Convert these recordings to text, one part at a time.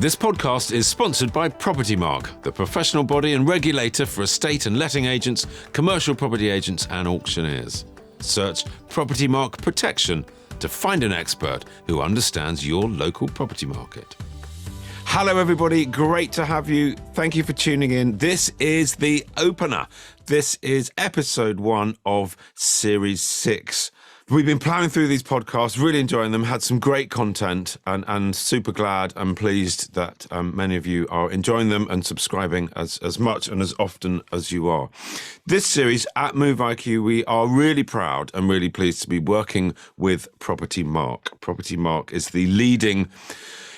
This podcast is sponsored by Propertymark, the professional body and regulator for estate and letting agents, commercial property agents and auctioneers. Search Propertymark Protection to find an expert who understands your local property market. Hello everybody, great to have you. Thank you for tuning in. This is the opener. This is episode 1 of series 6. We've been plowing through these podcasts, really enjoying them, had some great content and super glad and pleased that many of you are enjoying them and subscribing as much and as often as you are. This series at Move IQ, we are really proud and really pleased to be working with Propertymark. Propertymark is the leading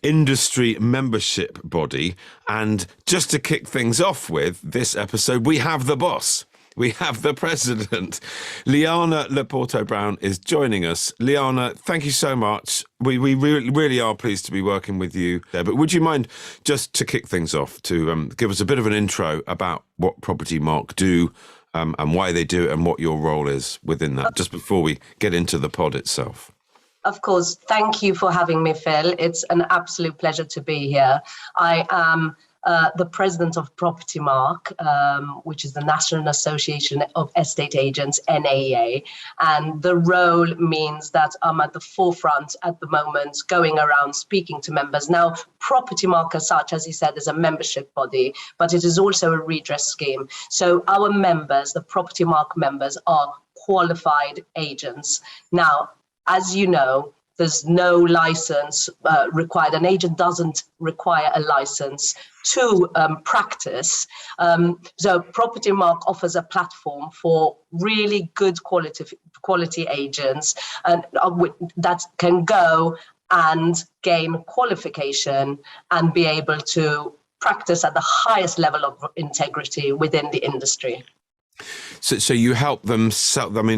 industry membership body. And just to kick things off with this episode, we have the boss. We have the president. Liana Laporto-Browne is joining us. Liana, thank you so much. We really are pleased to be working with you there. But would you mind, just to kick things off, to give us a bit of an intro about what Propertymark do and why they do it and what your role is within that, just before we get into the pod itself? Of course. Thank you for having me, Phil. It's an absolute pleasure to be here. I am the president of Propertymark, which is the National Association of Estate Agents, NAEA. And the role means that I'm at the forefront at the moment, going around speaking to members. Now, Propertymark as such, as you said, is a membership body, but it is also a redress scheme. So our members, the Propertymark members, are qualified agents. Now, as you know, there's no license required. An agent doesn't require a license to practice. So Propertymark offers a platform for really good quality agents and that can go and gain qualification and be able to practice at the highest level of integrity within the industry. So you help them,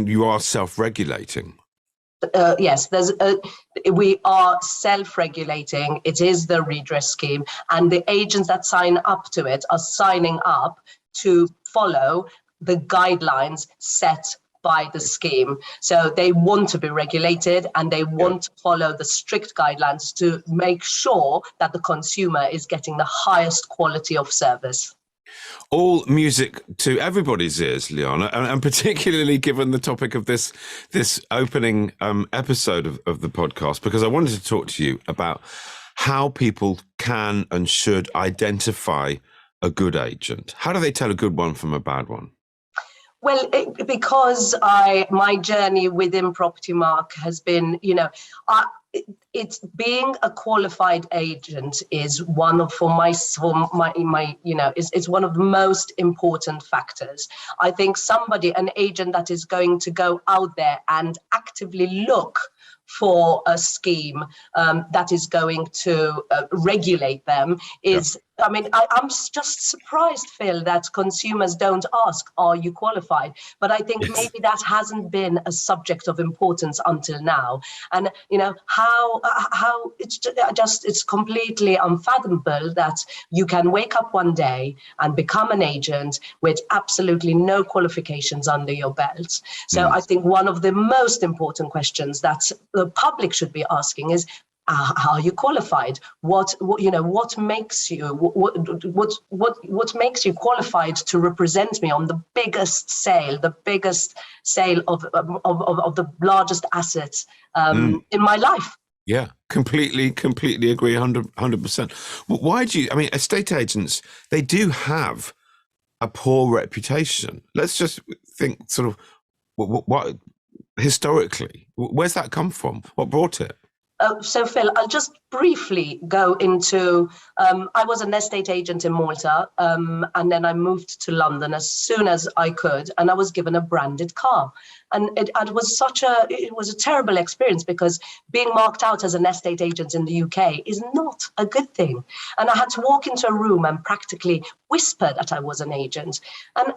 you are self-regulating. Yes, we are self-regulating. It is the redress scheme, and the agents that sign up to it are signing up to follow the guidelines set by the scheme. So they want to be regulated and they want to follow the strict guidelines to make sure that the consumer is getting the highest quality of service. All music to everybody's ears, Liana, and particularly given the topic of this opening episode of the podcast, because I wanted to talk to you about how people can and should identify a good agent. How do they tell a good one from a bad one? Well, because my journey within Propertymark has been, it's being a qualified agent is one of it's one of the most important factors. I think an agent that is going to go out there and actively look for a scheme that is going to regulate them is, I'm just surprised, Phil, that consumers don't ask, are you qualified? But I think maybe that hasn't been a subject of importance until now. And, how it's completely unfathomable that you can wake up one day and become an agent with absolutely no qualifications under your belt. So I think one of the most important questions that the public should be asking is, how are you qualified? What makes you what makes you qualified to represent me on the biggest sale of the largest assets in my life? Yeah, completely agree, 100%. Why do you? Estate agents, they do have a poor reputation. Let's just think, sort of, what historically, where's that come from? What brought it? So, Phil, I'll just briefly go into, I was an estate agent in Malta, and then I moved to London as soon as I could, and I was given a branded car. And it was a terrible experience, because being marked out as an estate agent in the UK is not a good thing. And I had to walk into a room and practically whisper that I was an agent. And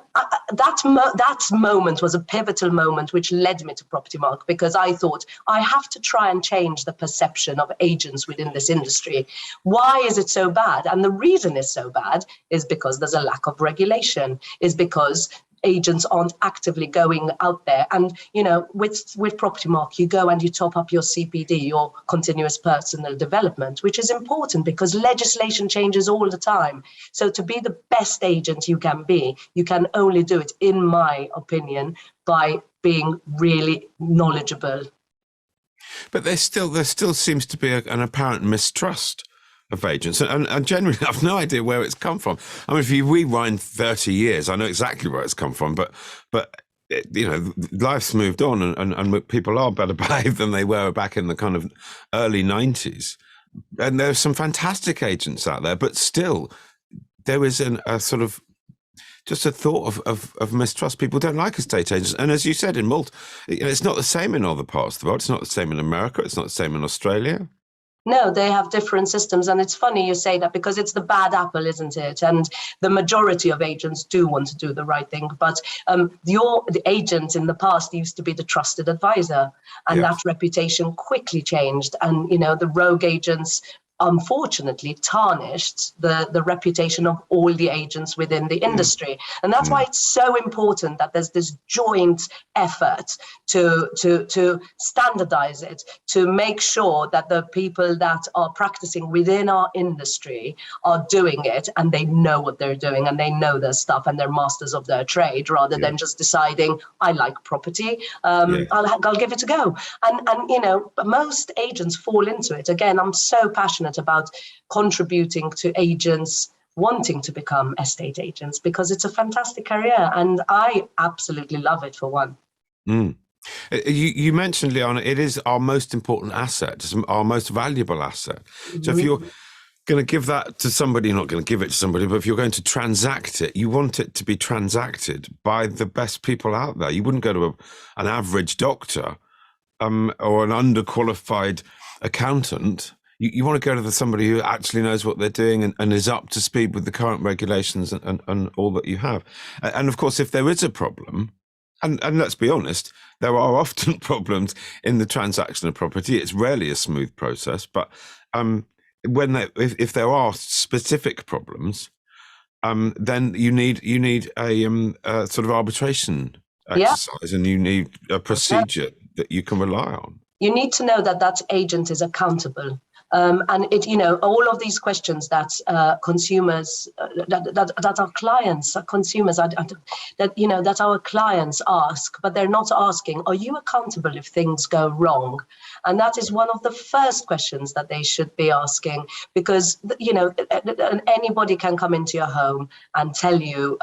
that moment was a pivotal moment which led me to Propertymark, because I thought I have to try and change the perception of agents within this industry. Why is it so bad? And the reason it's so bad is because there's a lack of regulation, is because agents aren't actively going out there. And, you know, with Propertymark, you go and you top up your CPD, your continuous personal development, which is important because legislation changes all the time. So to be the best agent you can be, you can only do it, in my opinion, by being really knowledgeable. But there still seems to be an apparent mistrust of agents, and generally I've no idea where it's come from. I mean, if you rewind 30 years, I know exactly where it's come from, but you know, life's moved on, and people are better behaved than they were back in the kind of early 90s. And there's some fantastic agents out there, but still there is a sort of just a thought of mistrust. People don't like estate agents. And as you said, in Malta, you know, it's not the same in other parts of the world. It's not the same in America. It's not the same in Australia. No, they have different systems. And it's funny you say that because it's the bad apple, isn't it? And the majority of agents do want to do the right thing. But the agent in the past used to be the trusted advisor. And Yes. that reputation quickly changed. And, you know, the rogue agents unfortunately tarnished the reputation of all the agents within the industry. And that's why it's so important that there's this joint effort to standardize it, to make sure that the people that are practicing within our industry are doing it and they know what they're doing and they know their stuff and they're masters of their trade, rather than just deciding, I like property, I'll give it a go. And you know, most agents fall into it. Again, I'm so passionate about contributing to agents wanting to become estate agents because it's a fantastic career and I absolutely love it, for one. You mentioned, Liana, it is our most important asset, it's our most valuable asset. So if you're going to give that to somebody, you're not going to give it to somebody, but if you're going to transact it, you want it to be transacted by the best people out there. You wouldn't go to an average doctor or an underqualified accountant. You want to go to somebody who actually knows what they're doing and is up to speed with the current regulations and all that you have. And of course, if there is a problem, and let's be honest, there are often problems in the transaction of property. It's rarely a smooth process, but if there are specific problems, then you need a sort of arbitration exercise, and you need a procedure that you can rely on. You need to know that agent is accountable. And it, you know, all of these questions that consumers, that our clients, consumers, that, you know, that our clients ask, but they're not asking, are you accountable if things go wrong? And that is one of the first questions that they should be asking, because, you know, anybody can come into your home and tell you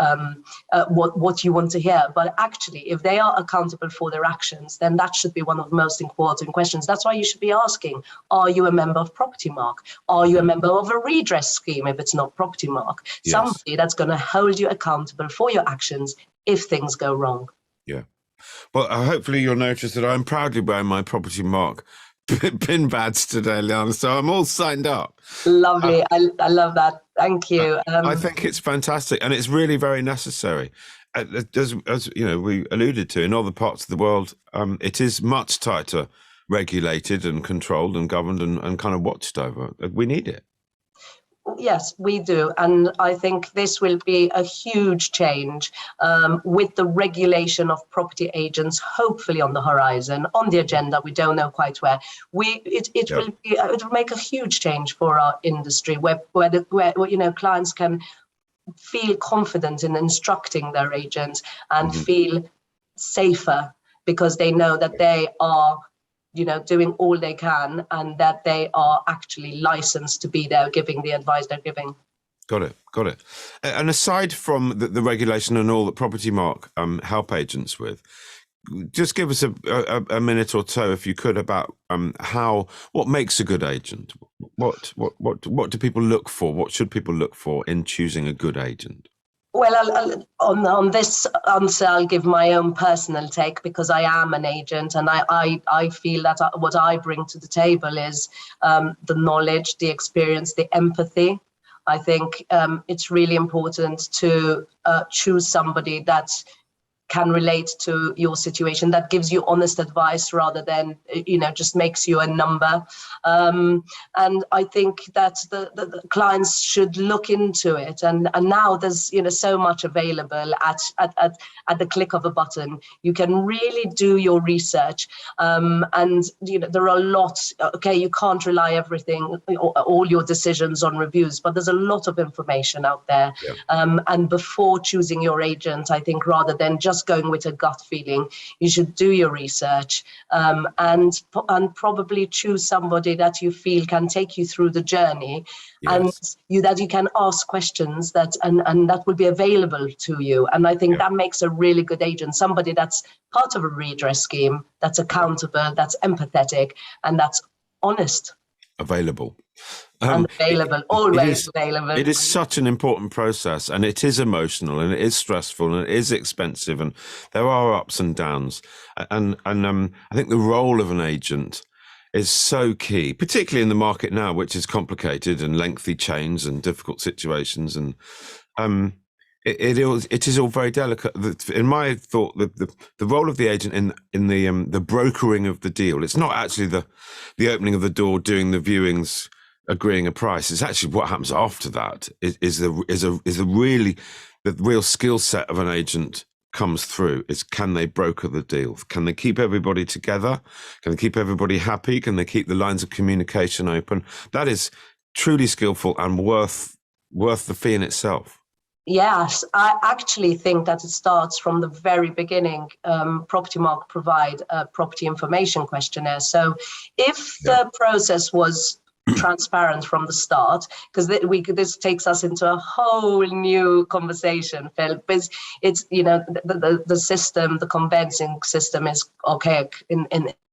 what you want to hear. But actually, if they are accountable for their actions, then that should be one of the most important questions. That's why you should be asking, are you a member of Propertymark? Are you a member of a redress scheme if it's not Propertymark? Yes. Somebody that's going to hold you accountable for your actions if things go wrong. Yeah. Well, hopefully you'll notice that I'm proudly wearing my Propertymark pin badge today, Liana, so I'm all signed up. Lovely. I love that. Thank you. I think it's fantastic, and it's really very necessary. As you know, we alluded to, in other parts of the world, it is much tighter regulated and controlled and governed and kind of watched over. We need it. Yes, we do. And I think this will be a huge change with the regulation of property agents, hopefully on the horizon, on the agenda. We don't know quite where. It will make a huge change for our industry where you know, clients can feel confident in instructing their agents and feel safer because they know that they are, you know, doing all they can and that they are actually licensed to be there giving the advice they're giving. Got it. And aside from the regulation and all that Propertymark help agents with, just give us a minute or so, if you could, about what makes a good agent. What do people look for? What should people look for in choosing a good agent? Well, on this answer, I'll give my own personal take because I am an agent and I feel that what I bring to the table is the knowledge, the experience, the empathy. I think it's really important to choose somebody that can relate to your situation, that gives you honest advice rather than, just makes you a number. And I think that the clients should look into it. And now there's, so much available at the click of a button. You can really do your research. And, there are lots, okay, you can't rely everything, all your decisions on reviews, but there's a lot of information out there. Yeah. And before choosing your agent, I think rather than just going with a gut feeling, you should do your research, and probably choose somebody that you feel can take you through the journey. Yes. And that you can ask questions and that will be available to you. And I think that makes a really good agent, somebody that's part of a redress scheme, that's accountable, that's empathetic, and that's honest. Available. And available, always available. It is such an important process, and it is emotional, and it is stressful, and it is expensive, and there are ups and downs. And I think the role of an agent is so key, particularly in the market now, which is complicated and lengthy chains and difficult situations. And it is all very delicate. In my thought, the role of the agent in the brokering of the deal, it's not actually the opening of the door, doing the viewings, agreeing a price. It's actually what happens after that is the real skill set of an agent comes through. Is, can they broker the deal? Can they keep everybody together? Can they keep everybody happy? Can they keep the lines of communication open? That is truly skillful and worth the fee in itself. Yes, I actually think that it starts from the very beginning. Propertymark provide a property information questionnaire. So if the process was transparent from the start, because this takes us into a whole new conversation, Phil, because it's, the system, the conveyancing system is archaic in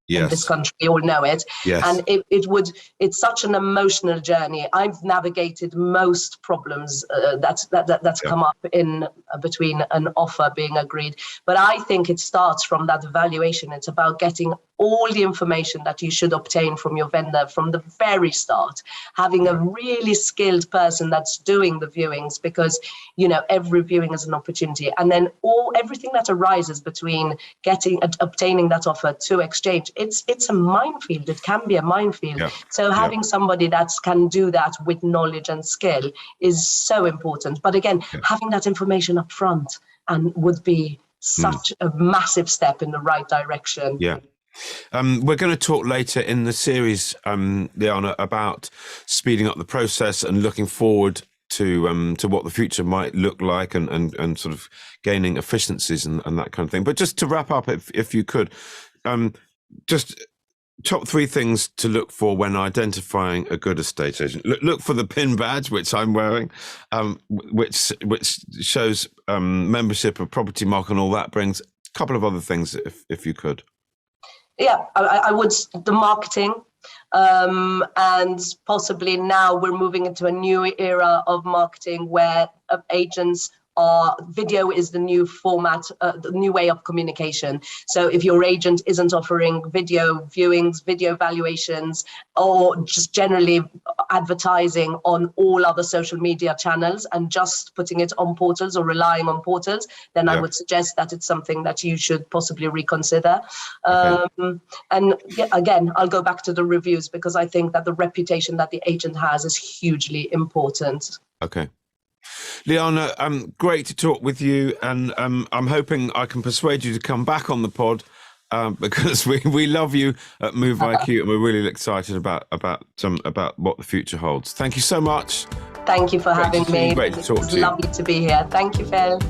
this country, we all know it. Yes. And it's such an emotional journey. I've navigated most problems that's come up in between an offer being agreed. But I think it starts from that evaluation. It's about getting all the information that you should obtain from your vendor from the very start, having a really skilled person that's doing the viewings, because, every viewing is an opportunity. And then everything that arises between obtaining that offer to exchange, it's a minefield. It can be a minefield. Yeah. So having somebody that can do that with knowledge and skill is so important. But again, having that information up front and would be such a massive step in the right direction. Yeah. We're going to talk later in the series, Liana, about speeding up the process and looking forward to what the future might look like, and sort of gaining efficiencies and that kind of thing. But just to wrap up, if you could, just top 3 things to look for when identifying a good estate agent. Look for the PIN badge, which I'm wearing, which shows membership of Propertymark and all that brings. A couple of other things, if you could. Yeah, I would, the marketing, and possibly now we're moving into a new era of marketing where agents video is the new format, the new way of communication. So if your agent isn't offering video viewings, video valuations, or just generally advertising on all other social media channels and just putting it on portals or relying on portals, then I would suggest that it's something that you should possibly reconsider. And again, I'll go back to the reviews, because I think that the reputation that the agent has is hugely important. Okay. Liana, great to talk with you, and I'm hoping I can persuade you to come back on the pod, because we love you at Move IQ, and we're really excited about what the future holds. Thank you so much. Thank you for having me. Great to talk to you. It's lovely to be here. Thank you, Phil.